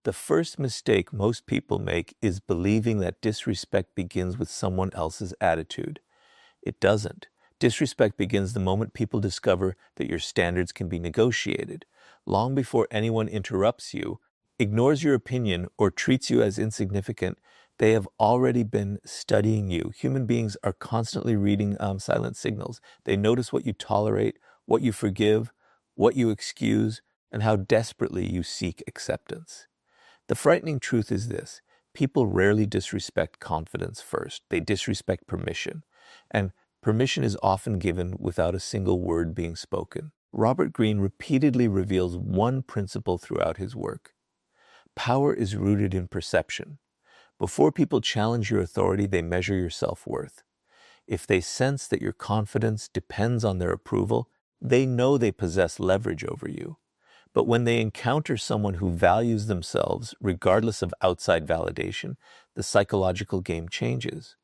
The first mistake most people make is believing that disrespect begins with someone else's attitude. It doesn't. Disrespect begins the moment people discover that your standards can be negotiated. Long before anyone interrupts you, ignores your opinion, or treats you as insignificant, they have already been studying you. Human beings are constantly reading silent signals. They notice what you tolerate, what you forgive, what you excuse, and how desperately you seek acceptance. The frightening truth is this: people rarely disrespect confidence first. They disrespect permission. And permission is often given without a single word being spoken. Robert Greene repeatedly reveals one principle throughout his work. Power is rooted in perception. Before people challenge your authority, they measure your self-worth. If they sense that your confidence depends on their approval, they know they possess leverage over you. But when they encounter someone who values themselves, regardless of outside validation, the psychological game changes.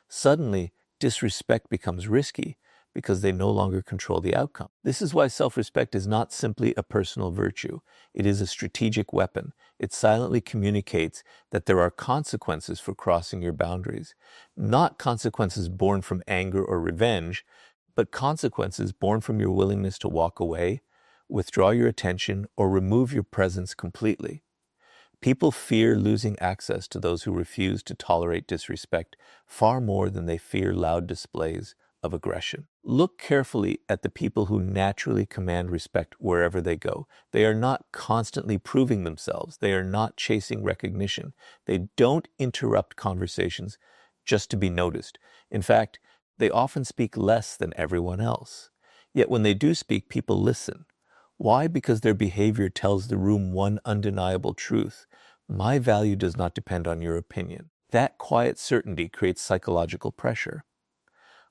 Suddenly, disrespect becomes risky because they no longer control the outcome. This is why self-respect is not simply a personal virtue. It is a strategic weapon. It silently communicates that there are consequences for crossing your boundaries. Not consequences born from anger or revenge, but consequences born from your willingness to walk away, withdraw your attention, or remove your presence completely. People fear losing access to those who refuse to tolerate disrespect far more than they fear loud displays of aggression. Look carefully at the people who naturally command respect wherever they go. They are not constantly proving themselves. They are not chasing recognition. They don't interrupt conversations just to be noticed. In fact, they often speak less than everyone else. Yet when they do speak, people listen. Why? Because their behavior tells the room one undeniable truth: my value does not depend on your opinion. That quiet certainty creates psychological pressure.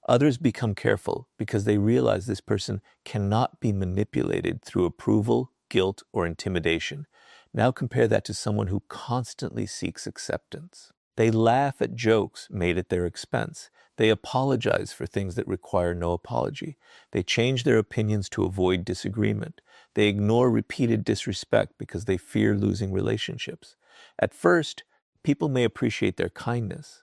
Others become careful because they realize this person cannot be manipulated through approval, guilt, or intimidation. Now compare that to someone who constantly seeks acceptance. They laugh at jokes made at their expense. They apologize for things that require no apology. They change their opinions to avoid disagreement. They ignore repeated disrespect because they fear losing relationships. At first, people may appreciate their kindness,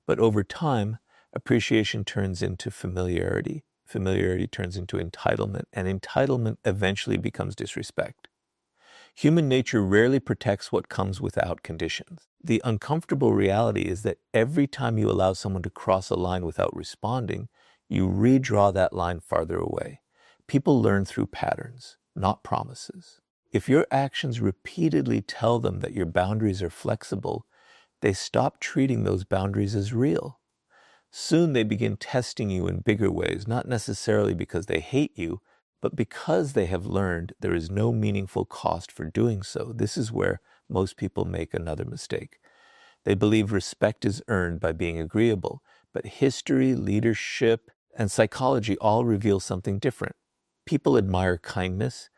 but over time, appreciation turns into familiarity. Familiarity turns into entitlement, and entitlement eventually becomes disrespect. Human nature rarely protects what comes without conditions. The uncomfortable reality is that every time you allow someone to cross a line without responding, you redraw that line farther away. People learn through patterns, not promises. If your actions repeatedly tell them that your boundaries are flexible, they stop treating those boundaries as real. Soon they begin testing you in bigger ways, not necessarily because they hate you, but because they have learned there is no meaningful cost for doing so. This is where most people make another mistake. They believe respect is earned by being agreeable, but history, leadership, and psychology all reveal something different. People admire kindness,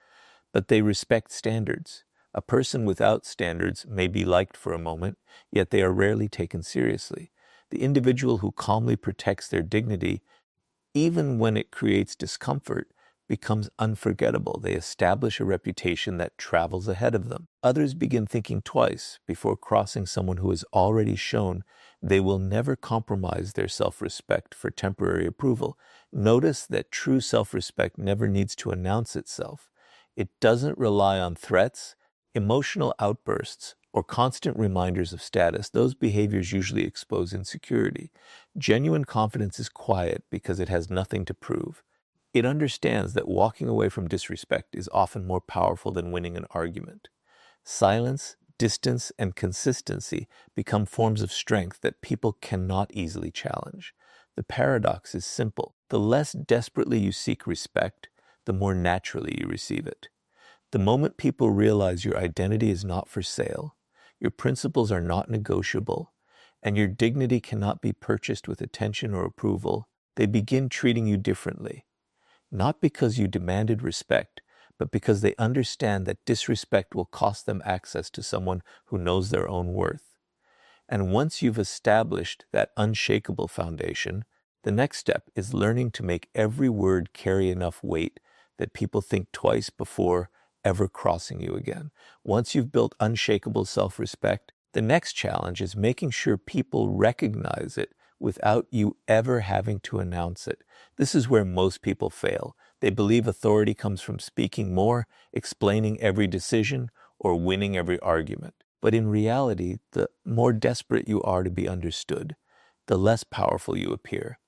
but they respect standards. A person without standards may be liked for a moment, yet they are rarely taken seriously. The individual who calmly protects their dignity, even when it creates discomfort, becomes unforgettable. They establish a reputation that travels ahead of them. Others begin thinking twice before crossing someone who has already shown they will never compromise their self-respect for temporary approval. Notice that true self-respect never needs to announce itself. It doesn't rely on threats, emotional outbursts, or constant reminders of status. Those behaviors usually expose insecurity. Genuine confidence is quiet because it has nothing to prove. It understands that walking away from disrespect is often more powerful than winning an argument. Silence, distance, and consistency become forms of strength that people cannot easily challenge. The paradox is simple. The less desperately you seek respect, the more naturally you receive it. The moment people realize your identity is not for sale, your principles are not negotiable, and your dignity cannot be purchased with attention or approval, they begin treating you differently. Not because you demanded respect, but because they understand that disrespect will cost them access to someone who knows their own worth. And once you've established that unshakable foundation, the next step is learning to make every word carry enough weight that people think twice before ever crossing you again. Once you've built unshakable self-respect, the next challenge is making sure people recognize it without you ever having to announce it. This is where most people fail. They believe authority comes from speaking more, explaining every decision, or winning every argument. But in reality, the more desperate you are to be understood, the less powerful you appear.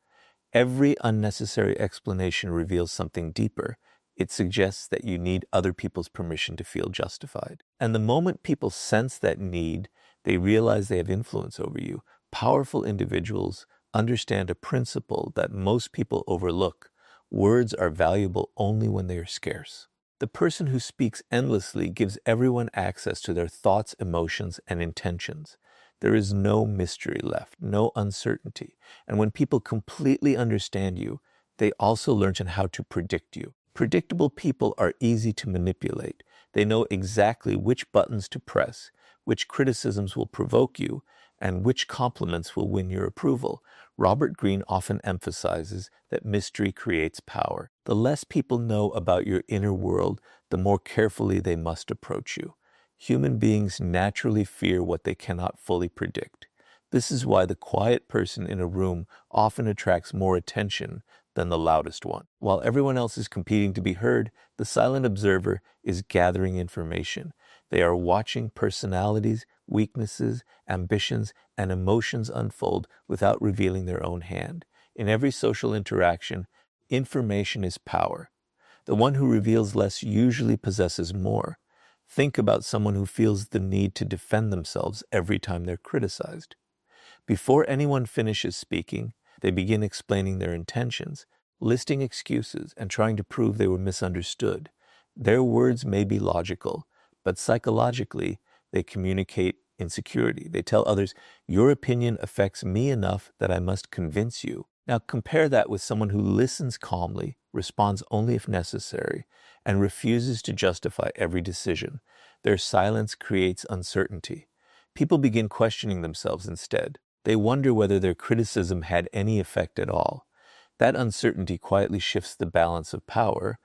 Every unnecessary explanation reveals something deeper. It suggests that you need other people's permission to feel justified. And the moment people sense that need, they realize they have influence over you. Powerful individuals understand a principle that most people overlook. Words are valuable only when they are scarce. The person who speaks endlessly gives everyone access to their thoughts, emotions, and intentions. There is no mystery left, no uncertainty. And when people completely understand you, they also learn how to predict you. Predictable people are easy to manipulate. They know exactly which buttons to press, which criticisms will provoke you, and which compliments will win your approval. Robert Greene often emphasizes that mystery creates power. The less people know about your inner world, the more carefully they must approach you. Human beings naturally fear what they cannot fully predict. This is why the quiet person in a room often attracts more attention than the loudest one. While everyone else is competing to be heard, the silent observer is gathering information. They are watching personalities, weaknesses, ambitions, and emotions unfold without revealing their own hand. In every social interaction, information is power. The one who reveals less usually possesses more. Think about someone who feels the need to defend themselves every time they're criticized. Before anyone finishes speaking, they begin explaining their intentions, listing excuses, and trying to prove they were misunderstood. Their words may be logical, but psychologically, they communicate insecurity. They tell others, your opinion affects me enough that I must convince you. Now compare that with someone who listens calmly, responds only if necessary, and refuses to justify every decision. Their silence creates uncertainty. People begin questioning themselves instead. They wonder whether their criticism had any effect at all. That uncertainty quietly shifts the balance of power.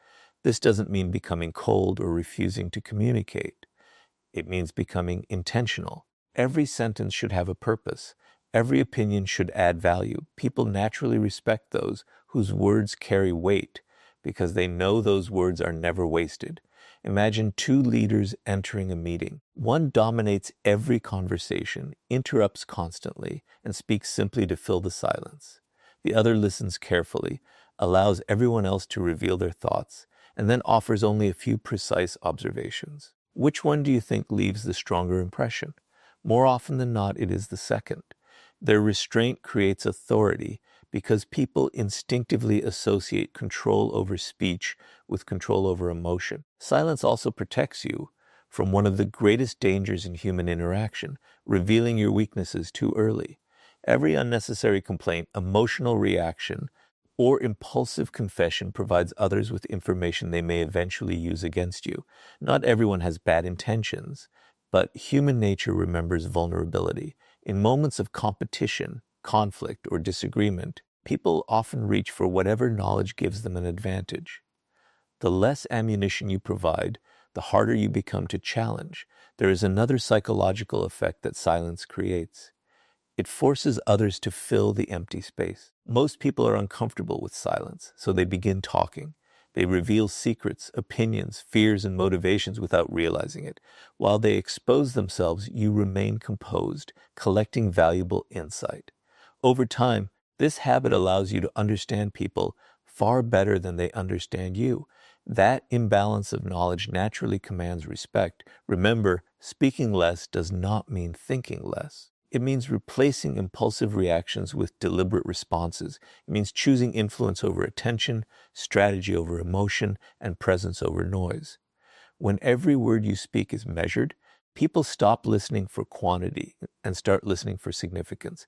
This doesn't mean becoming cold or refusing to communicate. It means becoming intentional. Every sentence should have a purpose. Every opinion should add value. People naturally respect those whose words carry weight because they know those words are never wasted. Imagine two leaders entering a meeting. One dominates every conversation, interrupts constantly, and speaks simply to fill the silence. The other listens carefully, allows everyone else to reveal their thoughts, and then offers only a few precise observations. Which one do you think leaves the stronger impression? More often than not, it is the second. Their restraint creates authority because people instinctively associate control over speech with control over emotion. Silence also protects you from one of the greatest dangers in human interaction, revealing your weaknesses too early. Every unnecessary complaint, emotional reaction, or impulsive confession provides others with information they may eventually use against you. Not everyone has bad intentions, but human nature remembers vulnerability. In moments of competition, conflict, or disagreement, people often reach for whatever knowledge gives them an advantage. The less ammunition you provide, the harder you become to challenge. There is another psychological effect that silence creates. It forces others to fill the empty space. Most people are uncomfortable with silence, so they begin talking. They reveal secrets, opinions, fears, and motivations without realizing it. While they expose themselves, you remain composed, collecting valuable insight. Over time, this habit allows you to understand people far better than they understand you. That imbalance of knowledge naturally commands respect. Remember, speaking less does not mean thinking less. It means replacing impulsive reactions with deliberate responses. It means choosing influence over attention, strategy over emotion, and presence over noise. When every word you speak is measured, people stop listening for quantity and start listening for significance.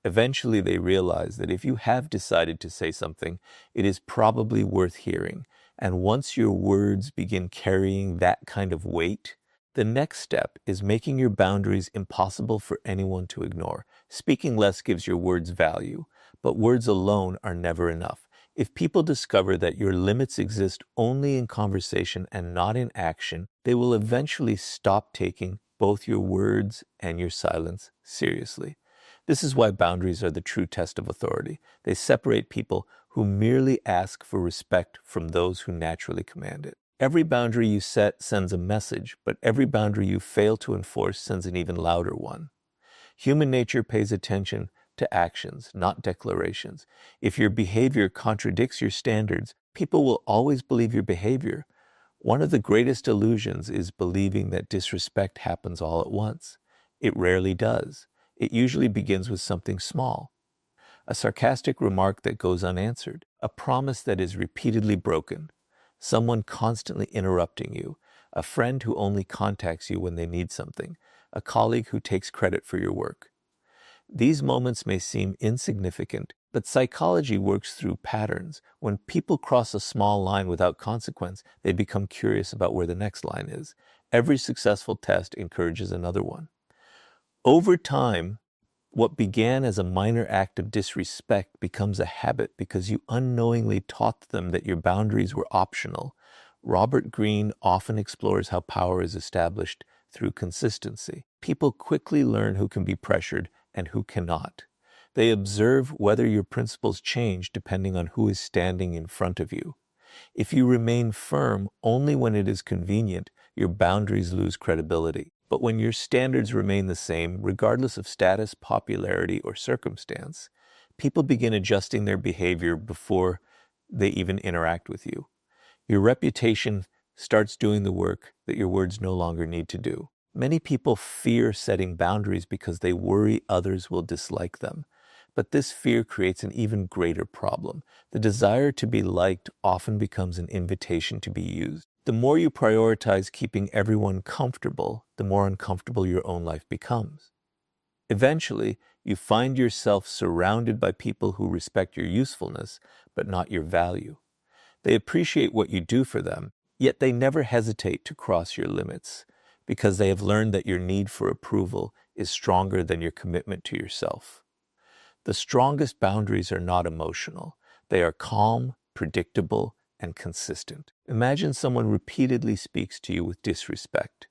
Eventually, they realize that if you have decided to say something, it is probably worth hearing. And once your words begin carrying that kind of weight, the next step is making your boundaries impossible for anyone to ignore. Speaking less gives your words value, but words alone are never enough. If people discover that your limits exist only in conversation and not in action, they will eventually stop taking both your words and your silence seriously. This is why boundaries are the true test of authority. They separate people who merely ask for respect from those who naturally command it. Every boundary you set sends a message, but every boundary you fail to enforce sends an even louder one. Human nature pays attention to actions, not declarations. If your behavior contradicts your standards, people will always believe your behavior. One of the greatest illusions is believing that disrespect happens all at once. It rarely does. It usually begins with something small. A sarcastic remark that goes unanswered, a promise that is repeatedly broken, someone constantly interrupting you, a friend who only contacts you when they need something, a colleague who takes credit for your work. These moments may seem insignificant, but psychology works through patterns. When people cross a small line without consequence, they become curious about where the next line is. Every successful test encourages another one. Over time, what began as a minor act of disrespect becomes a habit because you unknowingly taught them that your boundaries were optional. Robert Greene often explores how power is established through consistency. People quickly learn who can be pressured and who cannot. They observe whether your principles change depending on who is standing in front of you. If you remain firm only when it is convenient, your boundaries lose credibility. But when your standards remain the same, regardless of status, popularity, or circumstance, people begin adjusting their behavior before they even interact with you. Your reputation starts doing the work that your words no longer need to do. Many people fear setting boundaries because they worry others will dislike them. But this fear creates an even greater problem. The desire to be liked often becomes an invitation to be used. The more you prioritize keeping everyone comfortable, the more uncomfortable your own life becomes. Eventually, you find yourself surrounded by people who respect your usefulness, but not your value. They appreciate what you do for them, yet they never hesitate to cross your limits, because they have learned that your need for approval is stronger than your commitment to yourself. The strongest boundaries are not emotional. They are calm, predictable, and consistent. Imagine someone repeatedly speaks to you with disrespect.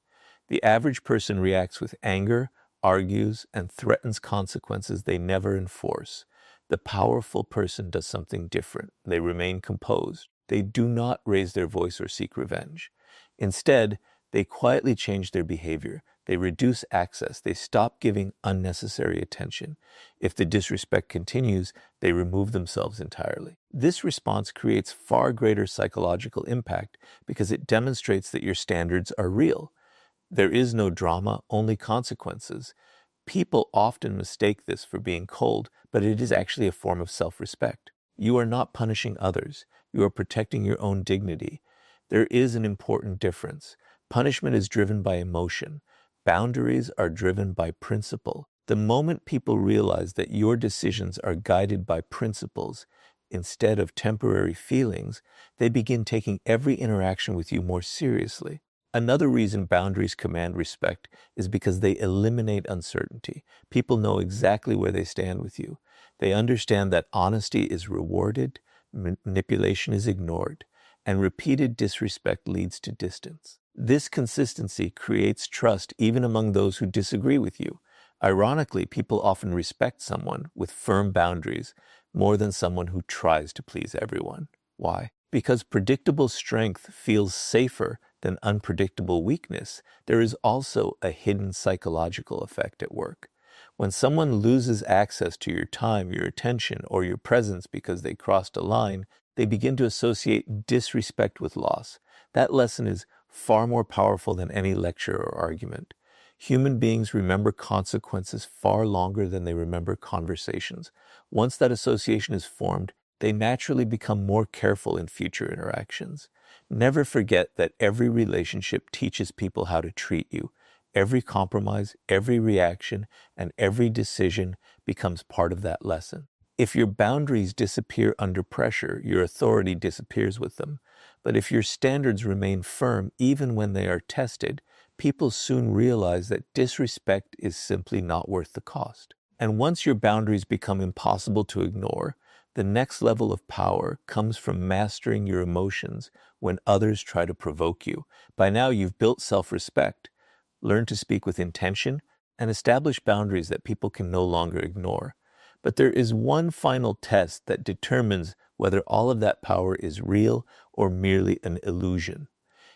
The average person reacts with anger, argues, and threatens consequences they never enforce. The powerful person does something different. They remain composed. They do not raise their voice or seek revenge. Instead, they quietly change their behavior. They reduce access. They stop giving unnecessary attention. If the disrespect continues, they remove themselves entirely. This response creates far greater psychological impact because it demonstrates that your standards are real. There is no drama, only consequences. People often mistake this for being cold, but it is actually a form of self-respect. You are not punishing others. You are protecting your own dignity. There is an important difference. Punishment is driven by emotion. Boundaries are driven by principle. The moment people realize that your decisions are guided by principles instead of temporary feelings, they begin taking every interaction with you more seriously. Another reason boundaries command respect is because they eliminate uncertainty. People know exactly where they stand with you. They understand that honesty is rewarded, manipulation is ignored, and repeated disrespect leads to distance. This consistency creates trust even among those who disagree with you. Ironically, people often respect someone with firm boundaries more than someone who tries to please everyone. Why? Because predictable strength feels safer than unpredictable weakness. There is also a hidden psychological effect at work. When someone loses access to your time, your attention, or your presence because they crossed a line, they begin to associate disrespect with loss. That lesson is far more powerful than any lecture or argument. Human beings remember consequences far longer than they remember conversations. Once that association is formed, they naturally become more careful in future interactions. Never forget that every relationship teaches people how to treat you. Every compromise, every reaction, and every decision becomes part of that lesson. If your boundaries disappear under pressure, your authority disappears with them. But if your standards remain firm even when they are tested, people soon realize that disrespect is simply not worth the cost. And once your boundaries become impossible to ignore, The next level of power comes from mastering your emotions when others try to provoke you. By now, you've built self-respect, learned to speak with intention, and establish boundaries that people can no longer ignore. But there is one final test that determines whether all of that power is real or merely an illusion.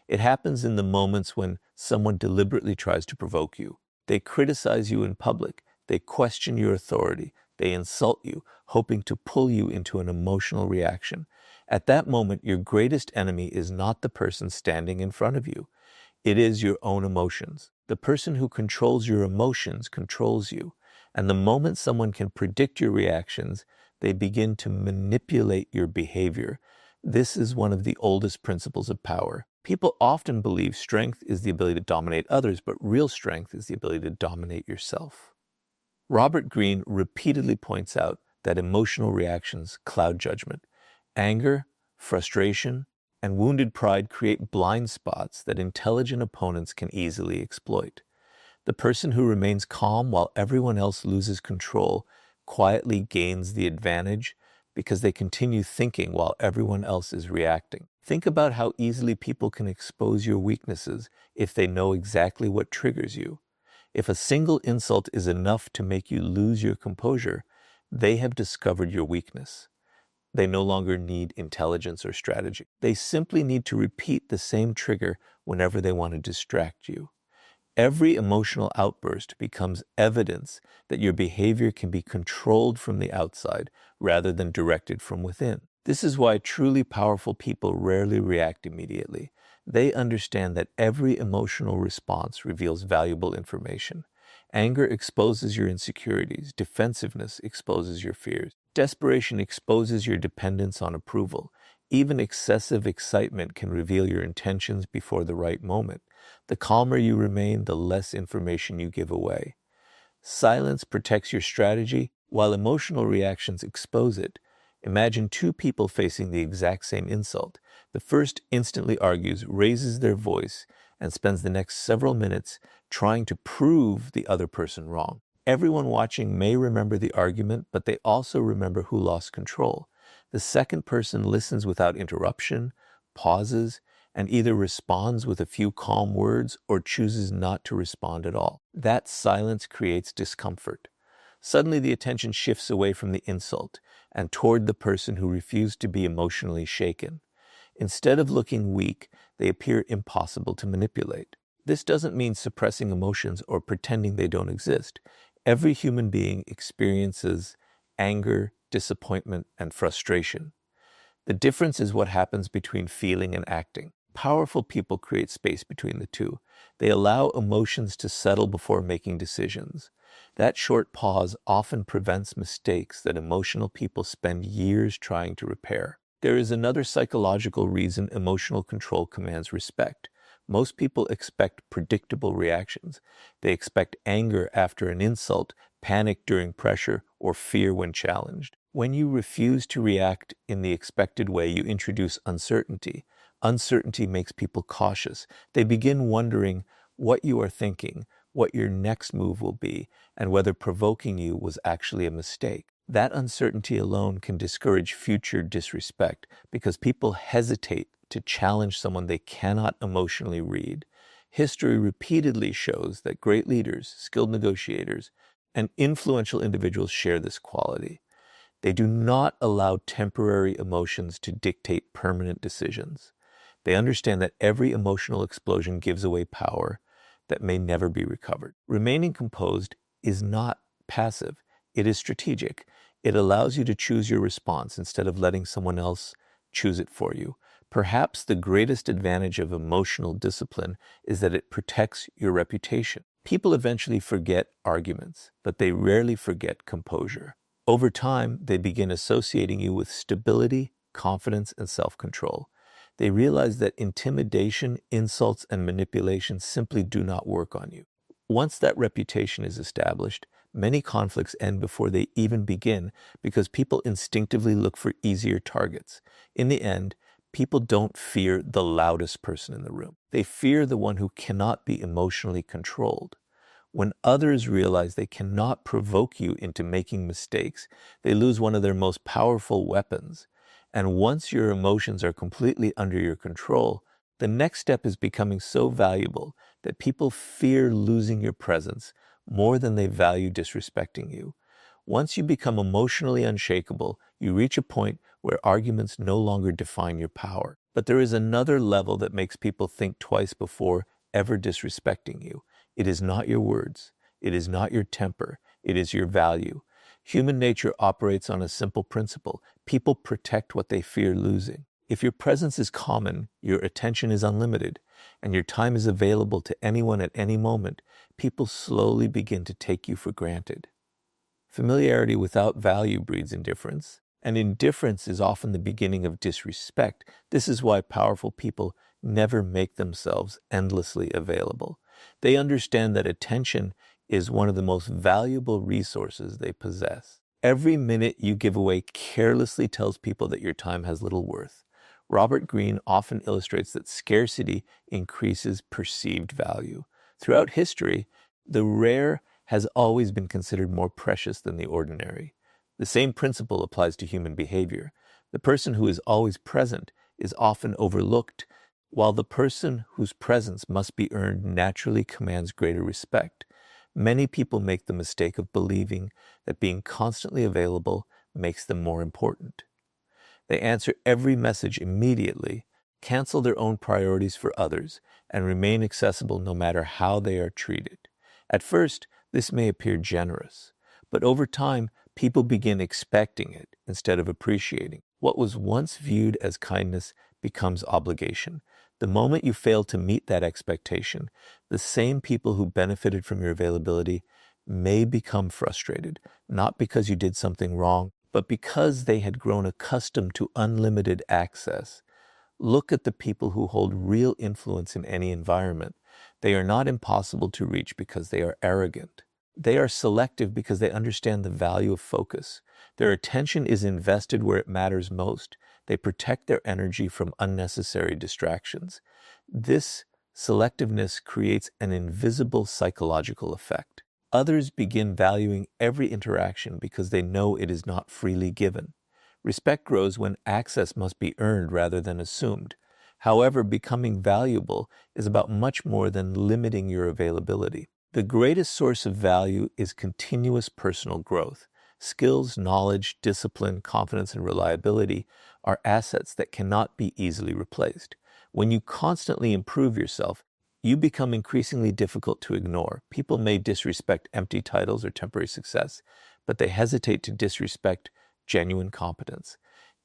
It happens in the moments when someone deliberately tries to provoke you. They criticize you in public. They question your authority. They insult you, hoping to pull you into an emotional reaction. At that moment, your greatest enemy is not the person standing in front of you. It is your own emotions. The person who controls your emotions controls you. And the moment someone can predict your reactions, they begin to manipulate your behavior. This is one of the oldest principles of power. People often believe strength is the ability to dominate others, but real strength is the ability to dominate yourself. Robert Greene repeatedly points out that emotional reactions cloud judgment. Anger, frustration, and wounded pride create blind spots that intelligent opponents can easily exploit. The person who remains calm while everyone else loses control quietly gains the advantage because they continue thinking while everyone else is reacting. Think about how easily people can expose your weaknesses if they know exactly what triggers you. If a single insult is enough to make you lose your composure, they have discovered your weakness. They no longer need intelligence or strategy. They simply need to repeat the same trigger whenever they want to distract you. Every emotional outburst becomes evidence that your behavior can be controlled from the outside rather than directed from within. This is why truly powerful people rarely react immediately. They understand that every emotional response reveals valuable information. Anger exposes your insecurities. Defensiveness exposes your fears. Desperation exposes your dependence on approval. Even excessive excitement can reveal your intentions before the right moment. The calmer you remain, the less information you give away. Silence protects your strategy, while emotional reactions expose it. Imagine two people facing the exact same insult. The first instantly argues, raises their voice, and spends the next several minutes trying to prove the other person wrong. Everyone watching may remember the argument, but they also remember who lost control. The second person listens without interruption, pauses, and either responds with a few calm words or chooses not to respond at all. That silence creates discomfort. Suddenly the attention shifts away from the insult and toward the person who refused to be emotionally shaken. Instead of looking weak, they appear impossible to manipulate. This doesn't mean suppressing emotions or pretending they don't exist. Every human being experiences anger, disappointment, and frustration. The difference is what happens between feeling and acting. Powerful people create space between the two. They allow emotions to settle before making decisions. That short pause often prevents mistakes that emotional people spend years trying to repair. There is another psychological reason emotional control commands respect. Most people expect predictable reactions. They expect anger after an insult, panic during pressure, or fear when challenged. When you refuse to react in the expected way, you introduce uncertainty. Uncertainty makes people cautious. They begin wondering what you are thinking, what your next move will be, and whether provoking you was actually a mistake. That uncertainty alone can discourage future disrespect because people hesitate to challenge someone they cannot emotionally read. History repeatedly shows that great leaders, skilled negotiators, and influential individuals share this quality. They do not allow temporary emotions to dictate permanent decisions. They understand that every emotional explosion gives away power that may never be recovered. Remaining composed is not passive. It is strategic. It allows you to choose your response instead of letting someone else choose it for you. Perhaps the greatest advantage of emotional discipline is that it protects your reputation. People eventually forget arguments, but they rarely forget composure. Over time, they begin associating you with stability, confidence, and self-control. They realize that intimidation, insults, and manipulation simply do not work on you. Once that reputation is established, many conflicts end before they even begin because people instinctively look for easier targets. In the end, people don't fear the loudest person in the room. They fear the one who cannot be emotionally controlled. When others realize they cannot provoke you into making mistakes, they lose one of their most powerful weapons. And once your emotions are completely under your control, the next step is becoming so valuable that people fear losing your presence more than they value disrespecting you. Once you become emotionally unshakable, you reach a point where arguments no longer define your power. But there is another level that makes people think twice before ever disrespecting you. It is not your words. It is not your temper. It is your value. Human nature operates on a simple principle. People protect what they fear losing. If your presence is common, your attention is unlimited, and your time is available to anyone at any moment, people slowly begin to take you for granted. Familiarity without value breeds indifference, and indifference is often the beginning of disrespect. This is why powerful people never make themselves endlessly available. They understand that attention is one of the most valuable resources they possess. Every minute you give away carelessly tells people that your time has little worth. Robert Greene often illustrates that scarcity increases perceived value. Throughout history, the rare has always been considered more precious than the ordinary. The same principle applies to human behavior. The person who is always present is often overlooked, while the person whose presence must be earned naturally commands greater respect. Many people make the mistake of believing that being constantly available makes them more important. They answer every message immediately, cancel their own priorities for others, and remain accessible no matter how they are treated. At first, this may appear generous, but over time, people begin expecting it instead of appreciating. What was once viewed as kindness becomes obligation. The moment you fail to meet that expectation, the same people who benefited from your availability may become frustrated, not because you did something wrong, but because they had grown accustomed to unlimited access. Look at the people who hold real influence in any environment. They are not impossible to reach because they are arrogant. They are selective because they understand the value of focus. Their attention is invested where it matters most. They protect their energy from unnecessary distractions. This selectiveness creates an invisible psychological effect. Others begin valuing every interaction because they know it is not freely given. Respect grows when access must be earned rather than assumed. However, becoming valuable is about much more than limiting your availability. The greatest source of value is continuous personal growth. Skills, knowledge, discipline, confidence, and reliability are assets that cannot be easily replaced. When you constantly improve yourself, you become increasingly difficult to ignore. People may disrespect empty titles or temporary success, but they hesitate to disrespect genuine competence.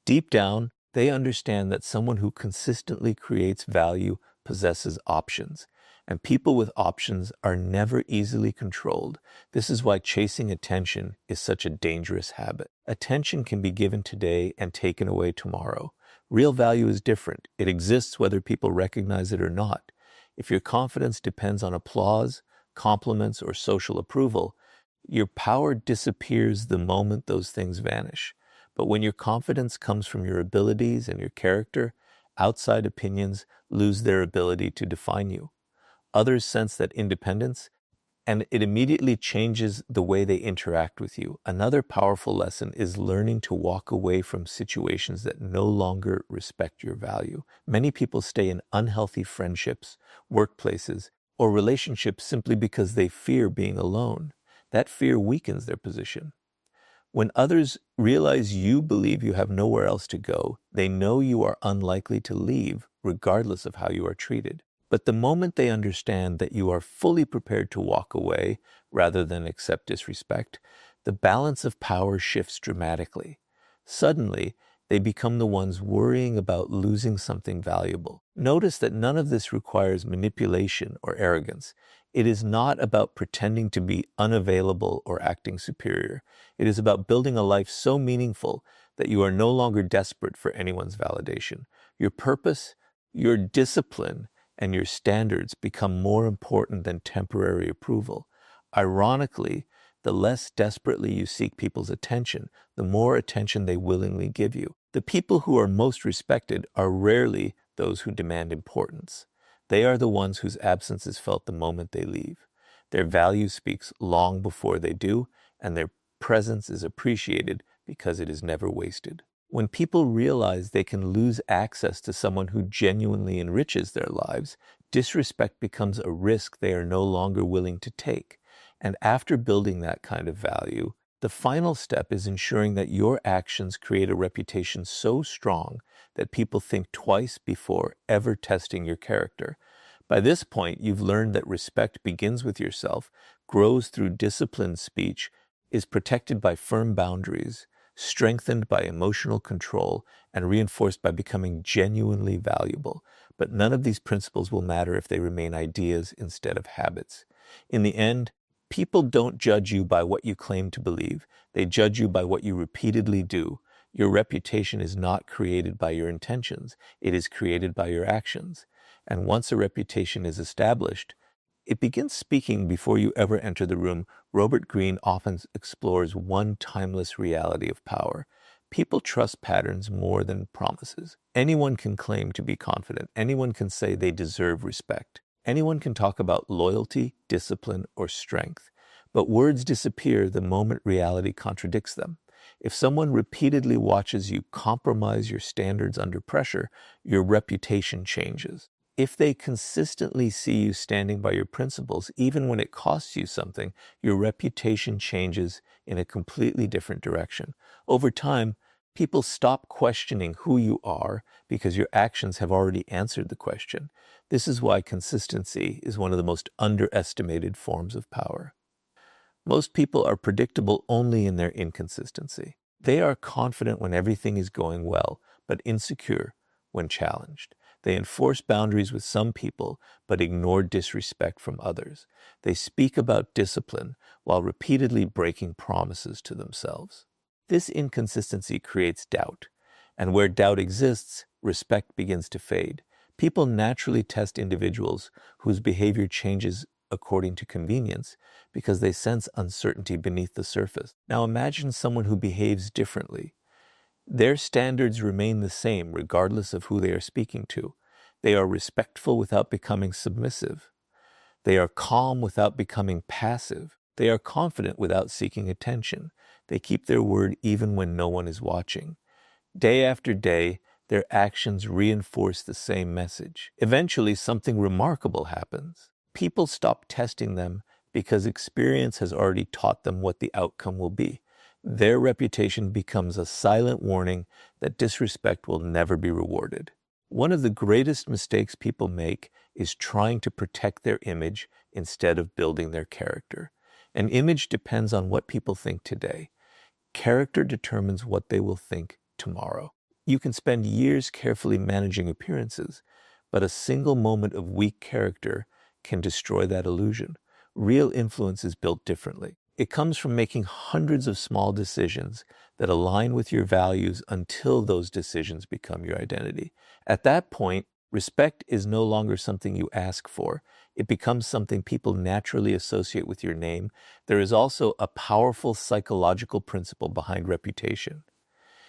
Deep down, they understand that someone who consistently creates value possesses options, and people with options are never easily controlled. This is why chasing attention is such a dangerous habit. Attention can be given today and taken away tomorrow. Real value is different. It exists whether people recognize it or not. If your confidence depends on applause, compliments, or social approval, your power disappears the moment those things vanish. But when your confidence comes from your abilities and your character, outside opinions lose their ability to define you. Others sense that independence, and it immediately changes the way they interact with you. Another powerful lesson is learning to walk away from situations that no longer respect your value. Many people stay in unhealthy friendships, workplaces, or relationships simply because they fear being alone. That fear weakens their position. When others realize you believe you have nowhere else to go, they know you are unlikely to leave, regardless of how you are treated. But the moment they understand that you are fully prepared to walk away rather than accept disrespect, the balance of power shifts dramatically. Suddenly, they become the ones worrying about losing something valuable. Notice that none of this requires manipulation or arrogance. It is not about pretending to be unavailable or acting superior. It is about building a life so meaningful that you are no longer desperate for anyone's validation. Your purpose, your discipline, and your standards become more important than temporary approval. Ironically, the less desperately you seek people's attention, the more attention they willingly give you. The people who are most respected are rarely those who demand importance. They are the ones whose absence is felt the moment they leave. Their value speaks long before they do, and their presence is appreciated because it is never wasted. When people realize they can lose access to someone who genuinely enriches their lives, disrespect becomes a risk they are no longer willing to take. And after building that kind of value, the final step is ensuring that your actions create a reputation so strong that people think twice before ever testing your character. By this point, you've learned that respect begins with yourself, grows through disciplined speech, is protected by firm boundaries, strengthened by emotional control, and reinforced by becoming genuinely valuable. But none of these principles will matter if they remain ideas instead of habits. In the end, people don't judge you by what you claim to believe. They judge you by what you repeatedly do. Your reputation is not created by your intentions. It is created by your actions. And once a reputation is established, it begins speaking before you ever enter the room. Robert Greene often explores one timeless reality of power. People trust patterns more than promises. Anyone can claim to be confident. Anyone can say they deserve respect. Anyone can talk about loyalty, discipline, or strength. But words disappear the moment reality contradicts them. If someone repeatedly watches you compromise your standards under pressure, your reputation changes. If they consistently see you standing by your principles, even when it costs you something, your reputation changes in a completely different direction. Over time, people stop questioning who you are because your actions have already answered the question. This is why consistency is one of the most underestimated forms of power. Most people are predictable only in their inconsistency. They are confident when everything is going well, but insecure when challenged. They enforce boundaries with some people, but ignore disrespect from others. They speak about discipline while repeatedly breaking promises to themselves. This inconsistency creates doubt, and where doubt exists, respect begins to fade. People naturally test individuals whose behavior changes according to convenience because they sense uncertainty beneath the surface. Now imagine someone who behaves differently. Their standards remain the same regardless of who they are speaking to. They are respectful without becoming submissive. They are calm without becoming passive. They are confident without seeking attention. They keep their word even when no one is watching. Day after day, their actions reinforce the same message. Eventually, something remarkable happens. People stop testing them because experience has already taught them what the outcome will be. Their reputation becomes a silent warning that disrespect will never be rewarded. One of the greatest mistakes people make is trying to protect their image instead of building their character. An image depends on what people think today. Character determines what they will think tomorrow. You can spend years carefully managing appearances, but a single moment of weak character can destroy that illusion. Real influence is built differently. It comes from making hundreds of small decisions that align with your values until those decisions become your identity. At that point, respect is no longer something you ask for. It becomes something people naturally associate with your name. There is also a powerful psychological principle behind reputation.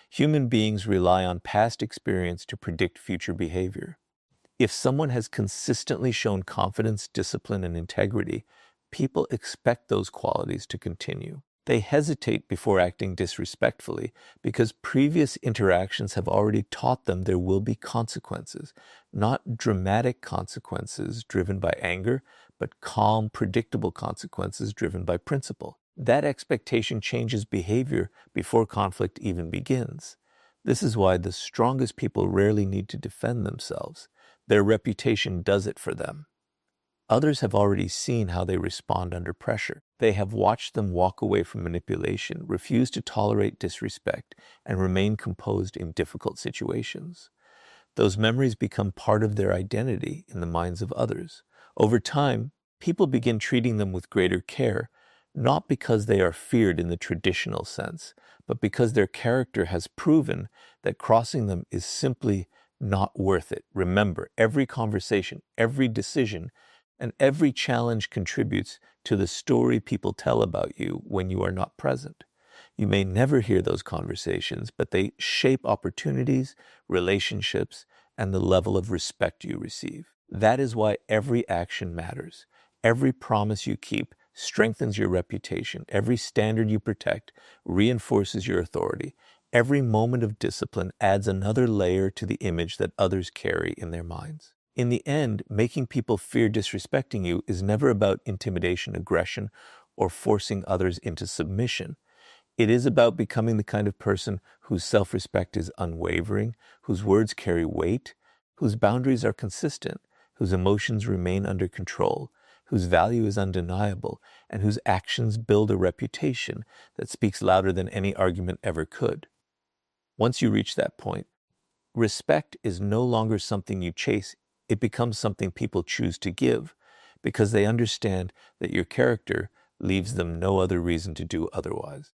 Human beings rely on past experience to predict future behavior. If someone has consistently shown confidence, discipline, and integrity, people expect those qualities to continue. They hesitate before acting disrespectfully because previous interactions have already taught them there will be consequences, not dramatic consequences driven by anger, but calm, predictable consequences driven by principle. That expectation changes behavior before conflict even begins. This is why the strongest people rarely need to defend themselves. Their reputation does it for them. Others have already seen how they respond under pressure. They have watched them walk away from manipulation, refuse to tolerate disrespect, and remain composed in difficult situations. Those memories become part of their identity in the minds of others. Over time, people begin treating them with greater care, not because they are feared in the traditional sense, but because their character has proven that crossing them is simply not worth it. Remember, every conversation, every decision, and every challenge contributes to the story people tell about you when you are not present. You may never hear those conversations, but they shape opportunities, relationships, and the level of respect you receive. That is why every action matters. Every promise you keep strengthens your reputation. Every standard you protect reinforces your authority. Every moment of discipline adds another layer to the image that others carry in their minds. In the end, making people fear disrespecting you is never about intimidation, aggression, or forcing others into submission. It is about becoming the kind of person whose self-respect is unwavering, whose words carry weight, whose boundaries are consistent, whose emotions remain under control, whose value is undeniable, and whose actions build a reputation that speaks louder than any argument ever could. Once you reach that point, respect is no longer something you chase. It becomes something people choose to give because they understand that your character leaves them no other reason to do otherwise.